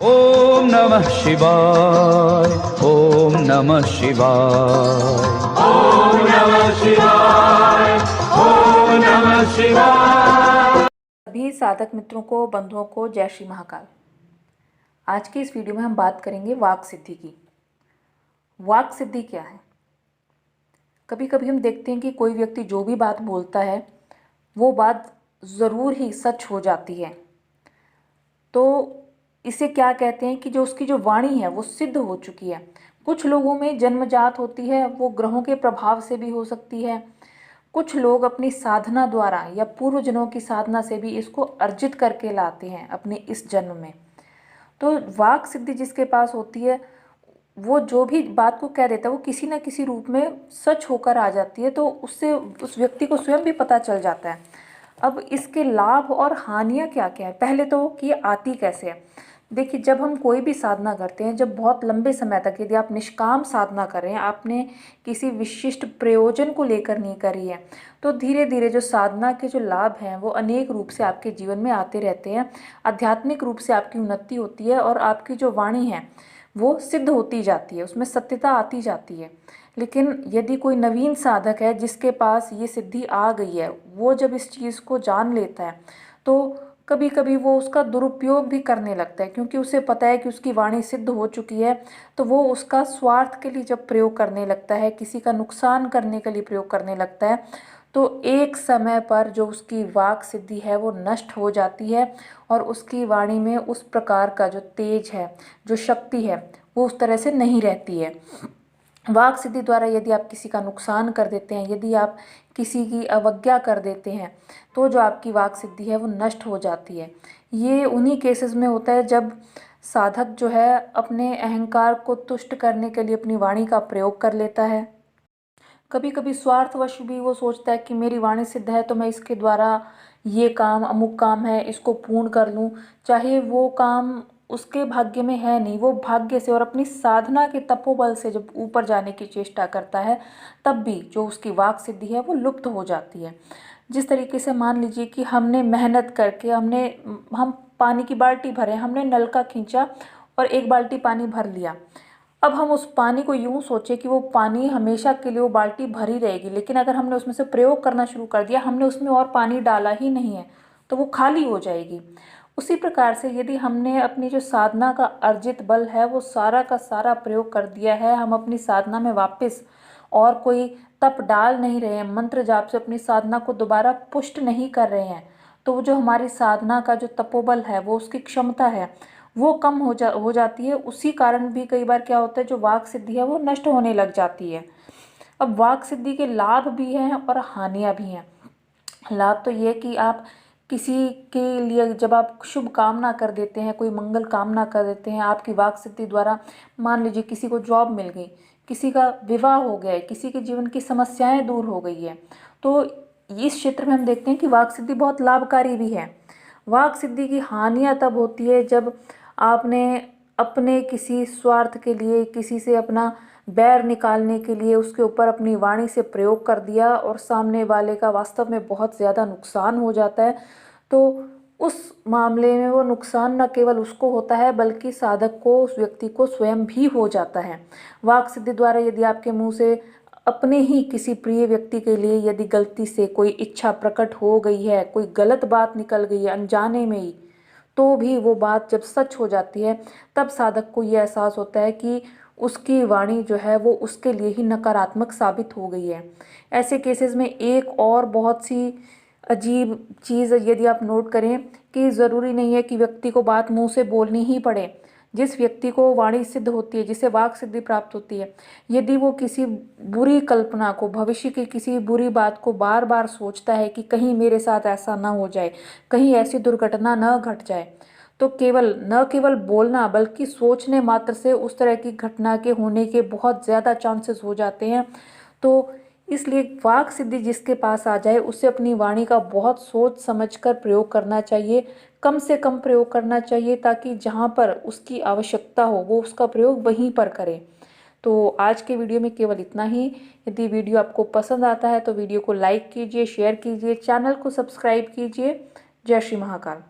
ओम नमः शिवाय। ओम नमः शिवाय। ओम नमः शिवाय। ओम नमः शिवाय। सभी साधक मित्रों को, बंधुओं को जय श्री महाकाल। आज की इस वीडियो में हम बात करेंगे वाक सिद्धि की। वाक सिद्धि क्या है? कभी कभी हम देखते हैं कि कोई व्यक्ति जो भी बात बोलता है वो बात ज़रूर ही सच हो जाती है। तो इसे क्या कहते हैं कि जो उसकी जो वाणी है वो सिद्ध हो चुकी है। कुछ लोगों में जन्मजात होती है, वो ग्रहों के प्रभाव से भी हो सकती है। कुछ लोग अपनी साधना द्वारा या पूर्व जन्मों की साधना से भी इसको अर्जित करके लाते हैं अपने इस जन्म में। तो वाक सिद्धि जिसके पास होती है वो जो भी बात को कह देता है वो किसी न किसी रूप में सच होकर आ जाती है, तो उससे उस व्यक्ति को स्वयं भी पता चल जाता है। अब इसके लाभ और हानियाँ क्या क्या है, पहले तो कि ये आती कैसे है। देखिए, जब हम कोई भी साधना करते हैं, जब बहुत लंबे समय तक यदि आप निष्काम साधना कर रहे हैं, आपने किसी विशिष्ट प्रयोजन को लेकर नहीं करी है, तो धीरे धीरे जो साधना के जो लाभ हैं वो अनेक रूप से आपके जीवन में आते रहते हैं। आध्यात्मिक रूप से आपकी उन्नति होती है और आपकी जो वाणी है वो सिद्ध होती जाती है, उसमें सत्यता आती जाती है। लेकिन यदि कोई नवीन साधक है जिसके पास ये सिद्धि आ गई है, वो जब इस चीज़ को जान लेता है तो कभी कभी वो उसका दुरुपयोग भी करने लगता है, क्योंकि उसे पता है कि उसकी वाणी सिद्ध हो चुकी है। तो वो उसका स्वार्थ के लिए जब प्रयोग करने लगता है, किसी का नुकसान करने के लिए प्रयोग करने लगता है, तो एक समय पर जो उसकी वाक सिद्धि है वो नष्ट हो जाती है और उसकी वाणी में उस प्रकार का जो तेज है, जो शक्ति है, वो उस तरह से नहीं रहती है। वाक सिद्धि द्वारा यदि आप किसी का नुकसान कर देते हैं, यदि आप किसी की अवज्ञा कर देते हैं, तो जो आपकी वाक सिद्धि है वो नष्ट हो जाती है। ये उन्हीं केसेस में होता है जब साधक जो है अपने अहंकार को तुष्ट करने के लिए अपनी वाणी का प्रयोग कर लेता है। कभी कभी स्वार्थवश भी वो सोचता है कि मेरी वाणी सिद्ध है तो मैं इसके द्वारा ये काम, अमुक काम है, इसको पूर्ण कर लूँ, चाहे वो काम उसके भाग्य में है नहीं। वो भाग्य से और अपनी साधना के तपोबल से जब ऊपर जाने की चेष्टा करता है, तब भी जो उसकी वाक सिद्धि है वो लुप्त हो जाती है। जिस तरीके से मान लीजिए कि हमने मेहनत करके हम पानी की बाल्टी भरे, हमने नल का खींचा और एक बाल्टी पानी भर लिया। अब हम उस पानी को यूं सोचे कि वो पानी हमेशा के लिए वो बाल्टी भरी रहेगी, लेकिन अगर हमने उसमें से प्रयोग करना शुरू कर दिया, हमने उसमें और पानी डाला ही नहीं है, तो वो खाली हो जाएगी। उसी प्रकार से यदि हमने अपनी जो साधना का अर्जित बल है वो सारा का सारा प्रयोग कर दिया है, हम अपनी साधना में वापस और कोई तप डाल नहीं रहे हैं, मंत्र जाप से अपनी साधना को दोबारा पुष्ट नहीं कर रहे हैं, तो वो जो हमारी साधना का जो तपोबल है, वो उसकी क्षमता है, वो कम हो जाती है। उसी कारण भी कई बार क्या होता है, जो वाक सिद्धि है वो नष्ट होने लग जाती है। अब वाक सिद्धि के लाभ भी हैं और हानियाँ भी हैं। लाभ तो ये कि आप किसी के लिए जब आप शुभ कामना कर देते हैं, कोई मंगल कामना कर देते हैं, आपकी वाक सिद्धि द्वारा मान लीजिए किसी को जॉब मिल गई, किसी का विवाह हो गया है, किसी के जीवन की समस्याएं दूर हो गई है, तो इस क्षेत्र में हम देखते हैं कि वाक सिद्धि बहुत लाभकारी भी है। वाक सिद्धि की हानियाँ तब होती है जब आपने अपने किसी स्वार्थ के लिए, किसी से अपना बैर निकालने के लिए उसके ऊपर अपनी वाणी से प्रयोग कर दिया और सामने वाले का वास्तव में बहुत ज़्यादा नुकसान हो जाता है। तो उस मामले में वो नुकसान न केवल उसको होता है बल्कि साधक को, उस व्यक्ति को स्वयं भी हो जाता है। वाक सिद्धि द्वारा यदि आपके मुंह से अपने ही किसी प्रिय व्यक्ति के लिए यदि गलती से कोई इच्छा प्रकट हो गई है, कोई गलत बात निकल गई है अनजाने में ही, तो भी वो बात जब सच हो जाती है, तब साधक को ये एहसास होता है कि उसकी वाणी जो है वो उसके लिए ही नकारात्मक साबित हो गई है। ऐसे केसेस में एक और बहुत सी अजीब चीज़ यदि आप नोट करें कि ज़रूरी नहीं है कि व्यक्ति को बात मुंह से बोलनी ही पड़े। जिस व्यक्ति को वाणी सिद्ध होती है, जिसे वाक सिद्धि प्राप्त होती है, यदि वो किसी बुरी कल्पना को, भविष्य की किसी बुरी बात को बार बार सोचता है कि कहीं मेरे साथ ऐसा ना हो जाए, कहीं ऐसी दुर्घटना न घट जाए, तो न केवल बोलना बल्कि सोचने मात्र से उस तरह की घटना के होने के बहुत ज़्यादा चांसेस हो जाते हैं। तो इसलिए वाक सिद्धि जिसके पास आ जाए उसे अपनी वाणी का बहुत सोच समझकर प्रयोग करना चाहिए, कम से कम प्रयोग करना चाहिए, ताकि जहाँ पर उसकी आवश्यकता हो वो उसका प्रयोग वहीं पर करे। तो आज के वीडियो में केवल इतना ही। यदि वीडियो आपको पसंद आता है तो वीडियो को लाइक कीजिए, शेयर कीजिए, चैनल को सब्सक्राइब कीजिए। जय श्री महाकाल।